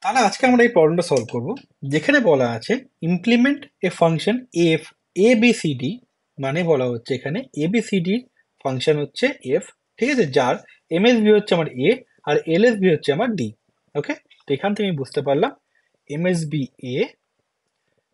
তাহলে আজকে আমরা এই প্রবলেমটা সলভ করব, যেখানে বলা আছে implement a function F A B C D. মানে বলা হচ্ছে এখানে A B C D function হচ্ছে এফ, ঠিক আছে, যার এম এস বি হচ্ছে আমার এ আর এল এস বি হচ্ছে আমার ডি। ওকে, তো এখান থেকে আমি বুঝতে পারলাম M S B A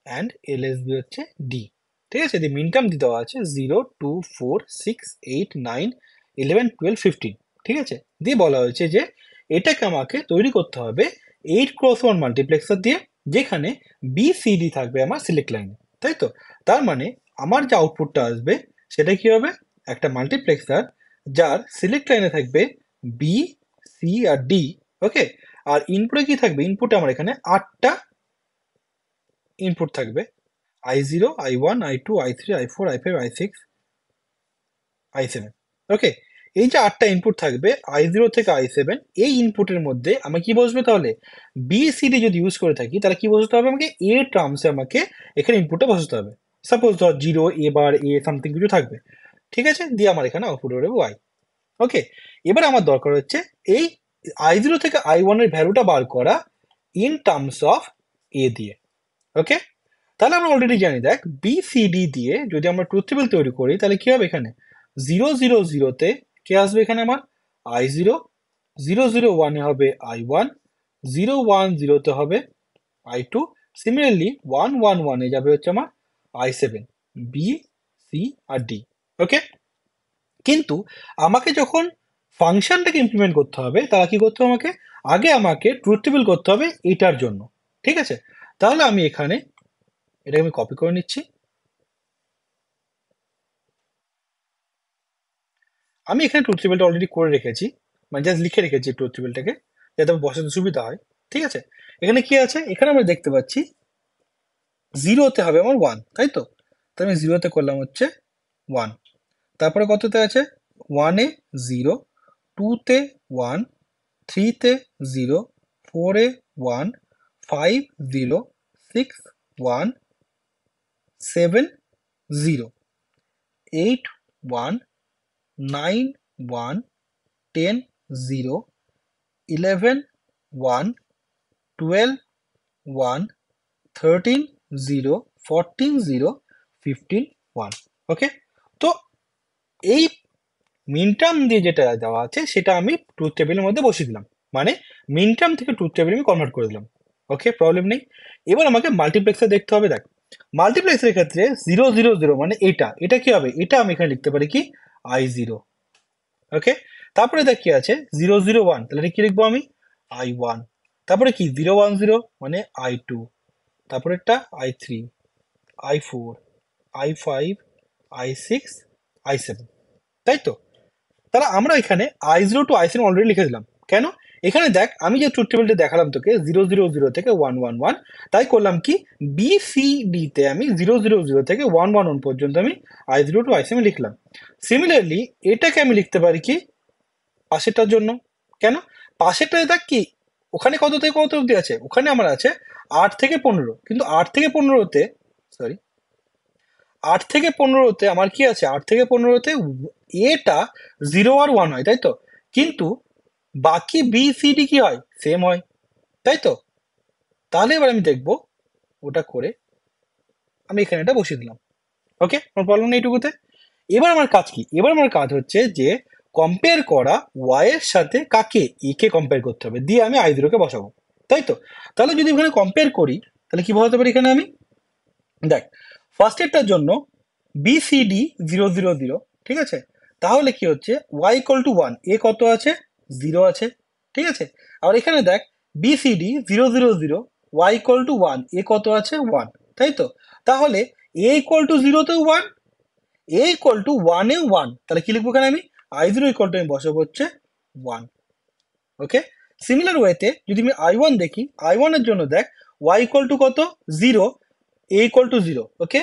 and L S B হচ্ছে ডি। ঠিক আছে, দি মিন টার্ম দিয়ে দেওয়া আছে 0 2 4 6 8 9 11 12 15। ঠিক আছে, দিয়ে বলা হয়েছে যে এটাকে আমাকে তৈরি করতে হবে 8x1 মাল্টিপ্লেক্সার দিয়ে, যেখানে বি সি ডি থাকবে আমার সিলেক্ট লাইনে। তাই তো, তার মানে আমার যে আউটপুটটা আসবে সেটা কি হবে, একটা মাল্টিপ্লেক্সার যার সিলেক্ট লাইনে থাকবে বি, সি আর ডি। ওকে, আর ইনপুটে কি থাকবে, ইনপুটে আমার এখানে 8টা ইনপুট থাকবে, I0, I1, I2, I3, I4, I5, I6, I7। ওকে, এই যে 8টা ইনপুট থাকবে I0 থেকে I7, এই ইনপুটের মধ্যে আমি কি বসবে তাহলে, বি সি ডি যদি ইউজ করে থাকি তাহলে কি বসাতে হবে আমাকে, এ টার্মসে আমাকে এখানে ইনপুটটা বসাতে হবে। সাপোজ ধর 0 এ বার এ সামথিং কিছু থাকবে। ঠিক আছে, দিয়ে আমার এখানে আউটপুট হবে ওয়াই। ওকে, এবার আমার দরকার হচ্ছে এই I0 থেকে I1 এর ভ্যালুটা বার করা ইন টার্মস অফ এ দিয়ে। ওকে, তাহলে আমরা অলরেডি জানি, দেখ বি সি ডি দিয়ে যদি আমরা ট্রুথ টেবিল তৈরি করি তাহলে কি হবে, এখানে 0 0 0-তে কে আসবে, এখানে আমার I0, 0 0 1-এ হবে I1, 0 1 0-তে হবে I2, সিমিলারলি 1 1 1-এ যাবে হচ্ছে আমার I7, বি, সি আর ডি। ওকে, কিন্তু আমাকে যখন ফাংশনটাকে ইমপ্লিমেন্ট করতে হবে তাহলে কি করতে হবে, আমাকে আগে আমাকে ট্রুথ টেবিল করতে হবে এটার জন্য। ঠিক আছে, তাহলে আমি এখানে এটাকে আমি কপি করে নিচ্ছি। আমি এখানে ট্রুথ টেবিলটা অলরেডি করে রেখেছি, মানে জাস্ট লিখে রেখেছি ট্রুথ টেবিলটাকে, যাতে আমার বসাতে সুবিধা হয়। ঠিক আছে, এখানে কি আছে, এখানে আমরা দেখতে পাচ্ছি 0-তে হবে আমার 1, তাই তো, তো আমি 0-তে করলাম হচ্ছে 1। তারপরে কততে আছে, 1-এ 0, 2-তে 1, 3-তে 0, 4-এ 1, 5 0, 6 1, 7 0, 8 1, 9 1, 10 0, 11 1, 12 1, 13 0, 14 0, 15 1। ওকে, তো এই মিন টার্ম দিয়ে যেটা দেওয়া আছে সেটা আমি ট্রুথ টেবিলের মধ্যে বসিয়ে দিলাম, মানে মিন টার্ম থেকে ট্রুথ টেবিল আমি কনভার্ট করে দিলাম। ওকে, প্রবলেম নেই। এবার আমাকে মাল্টিপ্লেক্সার দেখতে হবে। দেখ, মাল্টিপ্লেক্সের ক্ষেত্রে 0 0 0 মানে এটা এটা কি হবে, এটা আমি এখানে লিখতে পারি কি I0। ওকে, তারপরে দেখ কি আছে 0 0 1, তাহলে এটা কি লিখবো আমি, I1। তারপরে কি 0 1 0 মানে I2, তারপরে একটা I3, I4, I5, I6, I7। তাই তো, তাহলে আমরা এখানে I0 to I7 অলরেডি লিখে দিলাম। কেন, এখানে দেখ আমি যে ট্রুথ টেবিলটা দেখালাম তোকে 0 0 0 থেকে 1 1 1, তাই করলাম কি বি সি ডি তে আমি 0 0 0 থেকে 1 1 1 পর্যন্ত আমি I0 to I7 লিখলাম। সিমিলারলি এটাকে আমি লিখতে পারি কি পাশেরটার জন্য। কেন, পাশেরটায় দেখ কি ওখানে কত থেকে কত অব্দি আছে, ওখানে আমার আছে 8 থেকে 15, কিন্তু 8 থেকে 15-তে, সরি, 8 থেকে 15-তে আমার কি আছে, 8 থেকে 15-তে এটা 0 আর 1 হয়, তাই তো, কিন্তু বাকি বি সি ডি কি হয়, সেম হয়, তাই তো। তাহলে এবার আমি দেখবো ওটা করে আমি এখানে এটা বসিয়ে দিলাম। ওকে, কোনো প্রবলেম নেই এইটুকুতে। এবার আমার কাজ কি, এবার আমার কাজ হচ্ছে যে কম্পেয়ার করা ওয়াই এর সাথে কাকে, এ কে কম্পেয়ার করতে হবে, দিয়ে আমি I0-কে বসাবো, তাই তো। তাহলে যদি এখানে কম্পেয়ার করি তাহলে কি বলতে পারি এখানে আমি, দেখ ফার্স্ট এরটার জন্য বি সি ডি 0 0 0, ঠিক আছে, তাহলে কি হচ্ছে y = 1, এ কত আছে, 0 আছে, ঠিক আছে। আর এখানে দেখ বি সি ডি 0 0 0, y = 1, এ কত আছে, 1, তাই তো। তাহলে a = 0-তেও 1, a = 1-এও 1, তাহলে কি লিখবো এখানে আমি, I0 আমি বসাবো হচ্ছে 1। ওকে, সিমিলার ওয়েতে যদি আমি I1 দেখি, I1 এর জন্য দেখ y = কত, 0, a = 0। ওকে,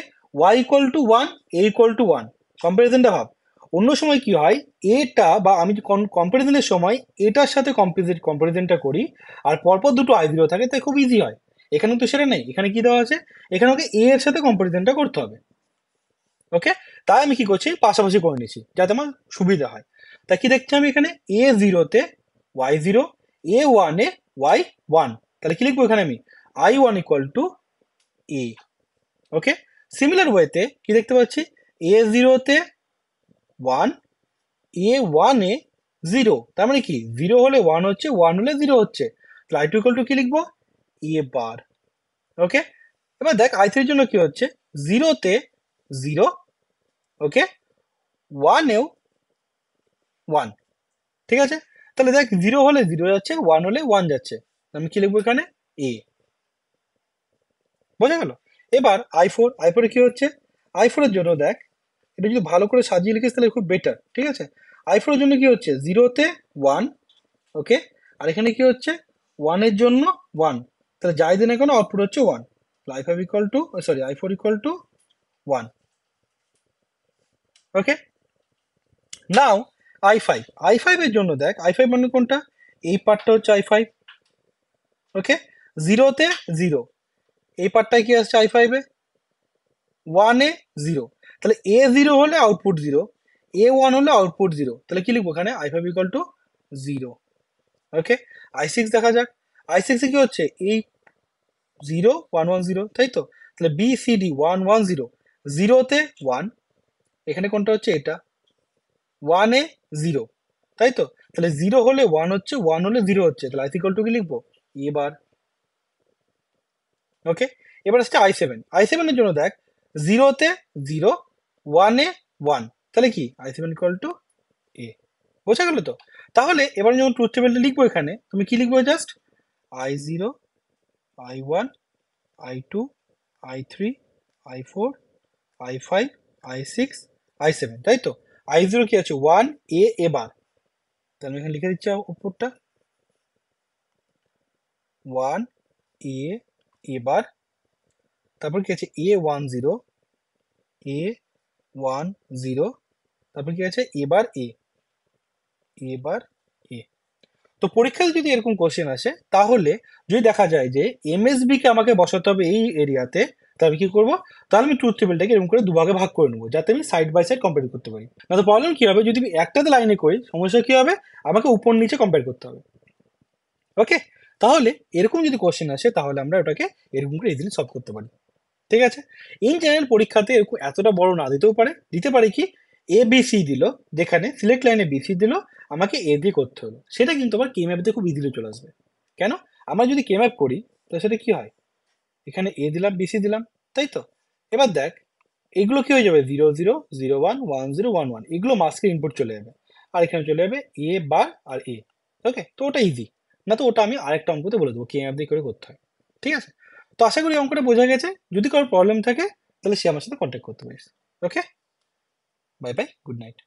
y = 1, a = 1, কম্পারিজনটা ভাব। অন্য সময় কি হয়, এটা বা আমি কম্পারিজনের সময় এটার সাথে কম্পারিজনটা করি আর পরপর দুটো I0 থাকে, তাই খুব ইজি হয়। এখানে তো সেটা নেই, এখানে কি দেওয়া আছে, এখানে ওকে a এর সাথে কম্পারিজনটা করতে হবে। ওকে, তাই আমি কি করছি, পাশাপাশি করে নিচ্ছি যাতে আমার সুবিধা হয়। তাই কি দেখছি আমি এখানে, a 0-তে y 0, a 1-এ y 1, তাহলে কি লিখবো এখানে আমি I1 equal to A. Okay, similar ওয়েতে কি দেখতে পাচ্ছি A0-তে 1, A1-এ 0, তার মানে কি 0 হলে 1 হচ্ছে, 1 হলে 0 হচ্ছে, তাহলে I2 ইকুয়াল টু কি লিখবো এ বার। ওকে, এবার দেখ I3 এর জন্য কি হচ্ছে 0-তে 0, ওকে, 1-এও 1, ঠিক আছে, তাহলে দেখ 0 হলে 0 যাচ্ছে, 1 হলে 1 যাচ্ছে, আমি কি লিখবো এখানে এ। বোঝা গেল? এবার I4 এ কি হচ্ছে I4 এর জন্য দেখ, এটা যদি ভালো করে সাজিয়ে লিখিস তাহলে খুব বেটার, ঠিক আছে। I4 এর জন্য কি হচ্ছে 0-তে 1, ওকে, আর এখানে কি হচ্ছে 1 এর জন্য 1, তাহলে যাই দিন এখন আউটপুট হচ্ছে 1, I5 equal to sorry I4 equal to 1। Okay, now I5 এর জন্য দেখ I5 মানে কোনটা, এই পার্টটা হচ্ছে I5, ওকে, 0-তে 0, এই পার্টটায় কি আসছে I5-এ 1-এ 0, তাহলে A0 হলে আউটপুট 0, A1 হলে আউটপুট 0, তাহলে কি লিখবো এখানে I5 equal to 0। Okay, I6 দেখা যাক, I6-এ কি হচ্ছে এই 0 1 1 0, তাই তো, তাহলে BCD 1 1 0, 0-তে 1, এখানে কোনটা হচ্ছে এটা 1-এ 0, তাই তো, তাহলে 0 হলে 1 হচ্ছে, 1 হলে 0 হচ্ছে, তাহলে I ইকুয়াল টু কি লিখবো এ বার। ওকে, এবার আসছে I7 এর জন্য দেখ 0-তে 0, 1-এ 1, তাহলে কি I7 ইকুয়াল টু এ। বোঝা গেল তো? তাহলে এবার যখন ট্রুথ টেবিলটা লিখবো এখানে তুমি কি লিখবো just I0, I1, I2, I3, I4, I5, I6, I7, তাই তো। I0 কি আছে 1 এ এবার, তাহলে আমি এখানে লিখে দিচ্ছি উপরটা 1 এ এবার, তারপর কি আছে A10, A10, তারপর কি আছে এবার এবার এ। তো পরীক্ষায় যদি এরকম কোশ্চেন আসে তাহলে যদি দেখা যায় যে এমএসবি কে আমাকে বসাতে হবে এই এরিয়াতে, তাহলে কি করবো, তাহলে আমি ট্রুথ টেবিলটাকে এরকম করে দুভাগে ভাগ করে নেবো যাতে আমি সাইড বাই সাইড কম্পেয়ার করতে পারি। না তো প্রবলেম কি হবে, যদি আমি একটাতে লাইনে করি সমস্যা কি হবে, আমাকে উপর নিচে কম্পেয়ার করতে হবে। ওকে, তাহলে এরকম যদি কোশ্চেন আসে তাহলে আমরা ওটাকে এরকম করে ইজিলি সলভ করতে পারি। ঠিক আছে, ইন জেনারেল পরীক্ষাতে এরকম এতটা বড় না দিতেও পারে, দিতে পারে কি এ বি সি দিল, যেখানে সিলেক্ট লাইনে বিসি দিল, আমাকে এ দিয়ে করতে হলো, সেটা কিন্তু আবার কে ম্যাপ দিয়ে খুব ইজিলি চলে আসবে। কেন, আমরা যদি কে ম্যাপ করি তো সেটা কি হয়, এখানে এ দিলাম বিসি দিলাম, তাই তো। এবার দেখ এগুলো কি হয়ে যাবে 0 0 0 1 1 0 1 1, এগুলো মাস্কের ইনপুট চলে যাবে, আর এখানে চলে যাবে এ বার আর এ। ওকে, তো ওটা ইজি, না তো ওটা আমি আরেকটা অঙ্কতে বলে দেবো কে ম্যাপ দিয়ে করে করতে হয়। ঠিক আছে, তো আশা করি অঙ্কটা বোঝা গেছে, যদি কারোর প্রবলেম থাকে তাহলে সে আমার সাথে কন্ট্যাক্ট করতে পারিস। ওকে, বাই বাই, গুড নাইট।